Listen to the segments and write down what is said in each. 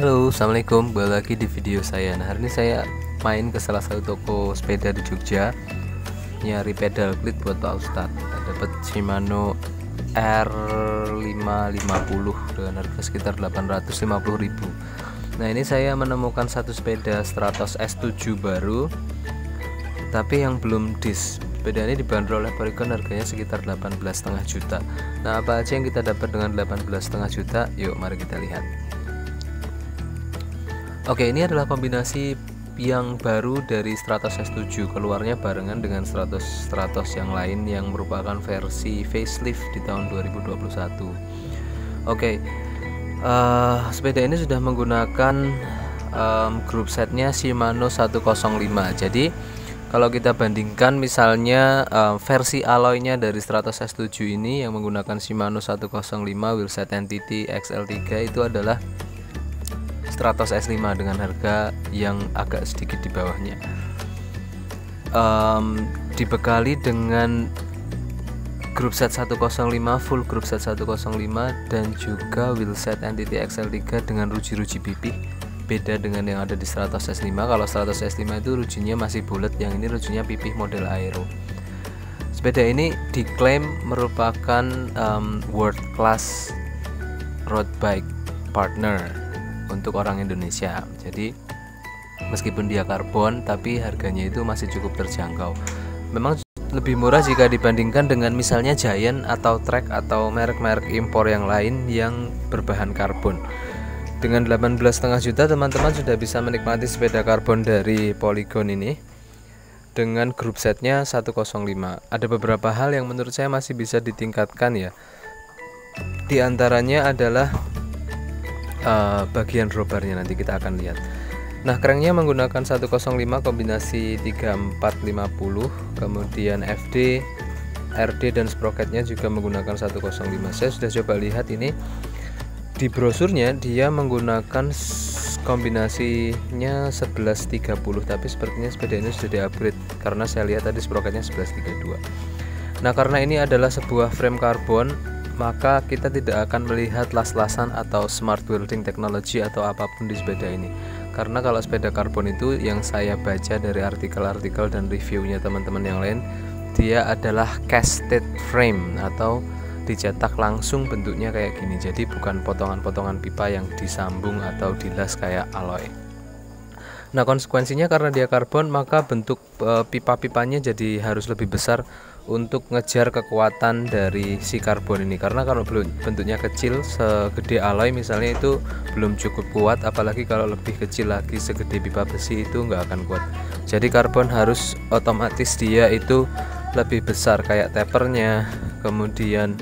Halo, assalamualaikum. Kembali lagi di video saya. Nah, hari ini saya main ke salah satu toko sepeda di Jogja, nyari pedal klit buat Pak Ustadz. Dapat Shimano R550 dengan harga sekitar 850.000. Nah, ini saya menemukan satu sepeda Stratos S7 baru, tapi yang belum dis. Sepeda ini dibanderol oleh Polygon, harganya sekitar 18,5 juta. Nah, apa aja yang kita dapat dengan 18,5 juta? Yuk, mari kita lihat. Oke, ini adalah kombinasi yang baru dari Stratos S7, keluarnya barengan dengan Stratos yang lain yang merupakan versi facelift di tahun 2021. Oke, sepeda ini sudah menggunakan grup setnya Shimano 105. Jadi kalau kita bandingkan misalnya versi alloynya dari Stratos S7 ini yang menggunakan Shimano 105 wheelset Entity XL3 itu adalah Stratos S5 dengan harga yang agak sedikit di bawahnya. Dibekali dengan grup set 105, full grup set 105, dan juga wheelset Entity XL3 dengan ruji-ruji pipih. Beda dengan yang ada di Stratos S5. Kalau Stratos S5 itu rujinya masih bulat, yang ini rujinya pipih model aero. Sepeda ini diklaim merupakan world class road bike partner untuk orang Indonesia. Jadi meskipun dia karbon, tapi harganya itu masih cukup terjangkau. Memang lebih murah jika dibandingkan dengan misalnya Giant atau Trek atau merek-merek impor yang lain yang berbahan karbon. Dengan 18,5 juta teman-teman sudah bisa menikmati sepeda karbon dari Polygon ini dengan grup setnya 105. Ada beberapa hal yang menurut saya masih bisa ditingkatkan ya. Di antaranya adalah bagian drawbarnya, nanti kita akan lihat. Nah, cranknya menggunakan 105 kombinasi 3450, kemudian FD, RD, dan sprocketnya juga menggunakan 105. Saya sudah coba lihat ini di brosurnya, dia menggunakan kombinasinya 1130, tapi sepertinya sepeda ini sudah di-upgrade karena saya lihat tadi sprocketnya 1132. Nah, karena ini adalah sebuah frame karbon, maka kita tidak akan melihat las-lasan atau smart welding technology atau apapun di sepeda ini. Karena kalau sepeda karbon itu yang saya baca dari artikel-artikel dan reviewnya teman-teman yang lain, dia adalah casted frame atau dicetak langsung, bentuknya kayak gini. Jadi bukan potongan-potongan pipa yang disambung atau dilas kayak alloy. Nah, konsekuensinya karena dia karbon, maka bentuk pipa-pipanya jadi harus lebih besar untuk ngejar kekuatan dari si karbon ini. Karena kalau bentuknya kecil segede alloy misalnya itu belum cukup kuat, apalagi kalau lebih kecil lagi segede pipa besi itu nggak akan kuat. Jadi karbon harus otomatis dia itu lebih besar, kayak tapernya, kemudian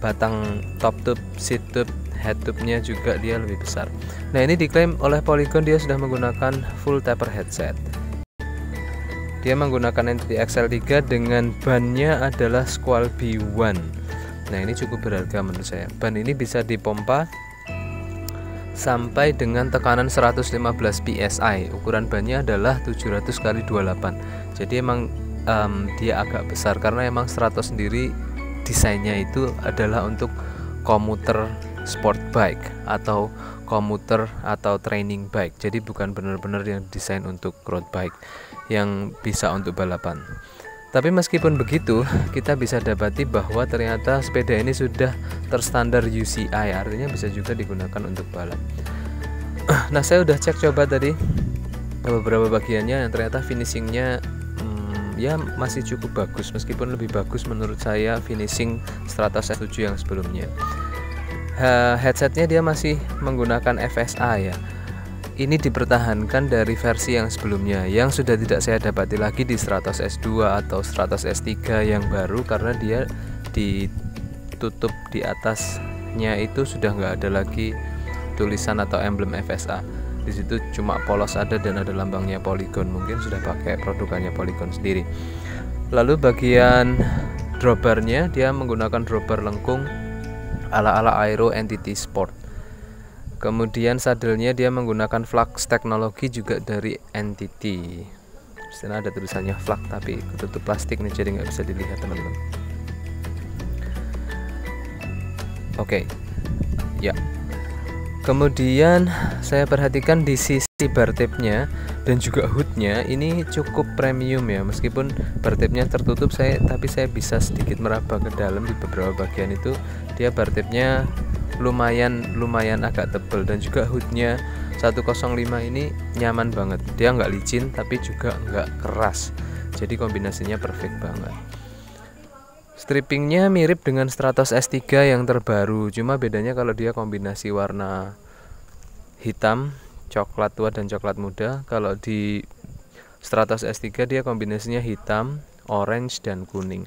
batang top tube, seat tube, head tube-nya juga dia lebih besar. Nah, ini diklaim oleh Polygon dia sudah menggunakan full taper headset. Dia menggunakan Entity XL3 dengan bannya adalah Squall B1. Nah, ini cukup berharga menurut saya. Ban ini bisa dipompa sampai dengan tekanan 115 PSI. Ukuran bannya adalah 700x28. Jadi emang dia agak besar karena emang Stratos sendiri desainnya itu adalah untuk komuter sport bike atau komuter atau training bike. Jadi bukan benar-benar yang desain untuk road bike yang bisa untuk balapan. Tapi meskipun begitu, kita bisa dapati bahwa ternyata sepeda ini sudah terstandar UCI, artinya bisa juga digunakan untuk balap. Nah, saya udah cek coba tadi beberapa bagiannya, dan ternyata finishingnya ya masih cukup bagus, meskipun lebih bagus menurut saya finishing Stratos S7 yang sebelumnya. Headsetnya dia masih menggunakan FSA ya. Ini dipertahankan dari versi yang sebelumnya, yang sudah tidak saya dapati lagi di Stratos S2 atau Stratos S3 yang baru, karena dia ditutup di atasnya itu sudah nggak ada lagi tulisan atau emblem FSA. Di situ cuma polos ada dan ada lambangnya Polygon, mungkin sudah pakai produkannya Polygon sendiri. Lalu bagian drawbarnya dia menggunakan drawbar lengkung ala-ala Aero Entity Sport. Kemudian sadelnya dia menggunakan flux teknologi juga dari Entity. Di sana ada tulisannya flux tapi ketutup plastik nih, jadi nggak bisa dilihat teman-teman. Oke, ya. Kemudian saya perhatikan di sisi bar tipnya dan juga hoodnya ini cukup premium ya, meskipun bar tipnya tertutup tapi saya bisa sedikit meraba ke dalam. Di beberapa bagian itu dia bar tipnya lumayan agak tebal, dan juga hoodnya 105 ini nyaman banget, dia nggak licin tapi juga nggak keras, jadi kombinasinya perfect banget. Strippingnya mirip dengan Stratos S3 yang terbaru, cuma bedanya kalau dia kombinasi warna hitam, coklat tua dan coklat muda. Kalau di Stratos S3 dia kombinasinya hitam, orange dan kuning.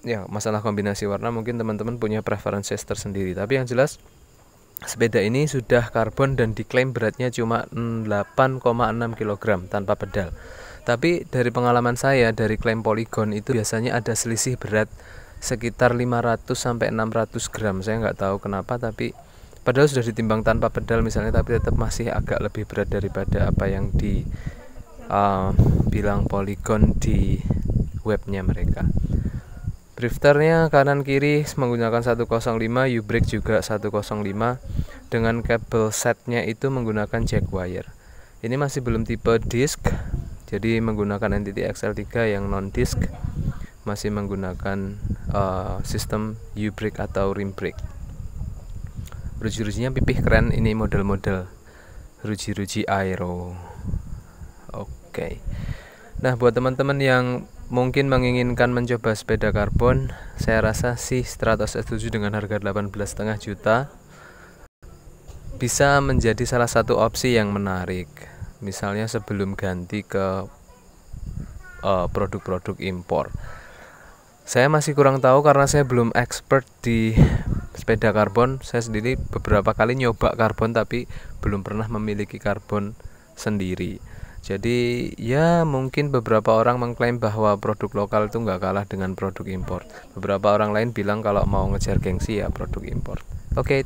Ya, masalah kombinasi warna mungkin teman-teman punya preferences tersendiri, tapi yang jelas sepeda ini sudah karbon dan diklaim beratnya cuma 8,6 kg tanpa pedal. Tapi dari pengalaman saya dari klaim Polygon itu biasanya ada selisih berat sekitar 500 sampai 600 gram. Saya nggak tahu kenapa, tapi padahal sudah ditimbang tanpa pedal misalnya, tapi tetap masih agak lebih berat daripada apa yang bilang Polygon di webnya mereka. Drifternya kanan kiri menggunakan 105, U-brake juga 105, dengan kabel setnya itu menggunakan jack wire. Ini masih belum tipe disc, jadi menggunakan NTT XL3 yang non disc, masih menggunakan sistem U-brake atau rim brake. Ruji-rujinya pipih keren, ini model-model ruji-ruji aero. Oke. Nah, buat teman-teman yang mungkin menginginkan mencoba sepeda karbon, saya rasa sih Stratos S7 dengan harga 18,5 juta bisa menjadi salah satu opsi yang menarik. Misalnya sebelum ganti ke produk-produk impor. Saya masih kurang tahu karena saya belum expert di sepeda karbon. Saya sendiri beberapa kali nyoba karbon tapi belum pernah memiliki karbon sendiri. Jadi ya mungkin beberapa orang mengklaim bahwa produk lokal itu nggak kalah dengan produk impor. Beberapa orang lain bilang kalau mau ngejar gengsi ya produk impor. Oke.